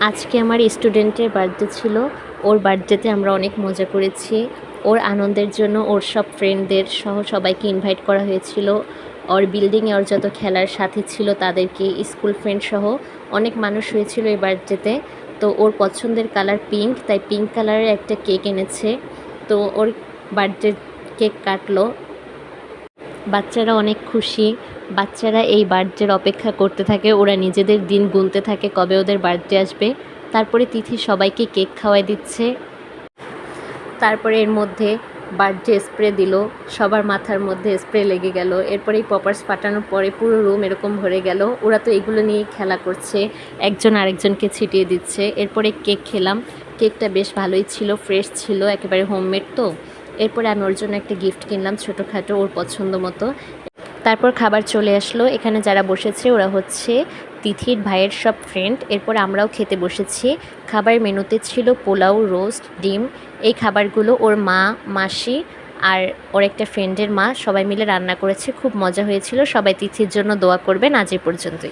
আজকে আমার স্টুডেন্টের বার্থডে ছিল। ওর বার্থডেতে আমরা অনেক মজা করেছি। ওর আনন্দের জন্য ওর সব ফ্রেন্ডদের সহ সবাইকে ইনভাইট করা হয়েছিল। ওর বিল্ডিংয়ে ওর যত খেলার সাথী ছিল তাদেরকে, স্কুল ফ্রেন্ড সহ অনেক মানুষ হয়েছিল এই বার্থডেতে। তো ওর পছন্দের কালার পিঙ্ক, তাই পিঙ্ক কালারের একটা কেক এনেছে। তো ওর বার্থডে কেক কাটলো। বাচ্চারা অনেক খুশি। বাচ্চারা এই বার্থডের অপেক্ষা করতে থাকে, ওরা নিজেদের দিন গুনতে থাকে কবে ওদের বার্থডে আসবে। তারপরে তিথি সবাইকে কেক খাওয়াই দিচ্ছে। তারপরে এর মধ্যে বার্থডে স্প্রে দিল, সবার মাথার মধ্যে স্প্রে লেগে গেল। এরপরেই পপার্স ফাটানোর পরে পুরো রুম এরকম ভরে গেল। ওরা তো এগুলো নিয়ে খেলা করছে, একজন আরেকজনকে ছিটিয়ে দিচ্ছে। এরপরে কেক খেলাম। কেকটা বেশ ভালোই ছিল, ফ্রেশ ছিল, একেবারে হোমমেড। তো এরপরে আমি ওর জন্য একটা গিফট কিনলাম ছোটোখাটো, ওর পছন্দ মতো। তারপর খাবার চলে আসলো। এখানে যারা বসেছে ওরা হচ্ছে তিথির ভাইয়ের সব ফ্রেন্ড। এরপর আমরাও খেতে বসেছি। খাবারের মেনুতে ছিল পোলাও, রোস্ট, ডিম। এই খাবারগুলো ওর মা, মাসি আর ওর একটা ফ্রেন্ডের মা সবাই মিলে রান্না করেছে। খুব মজা হয়েছিল। সবাই তিথির জন্য দোয়া করবেন। আজ এ পর্যন্তই।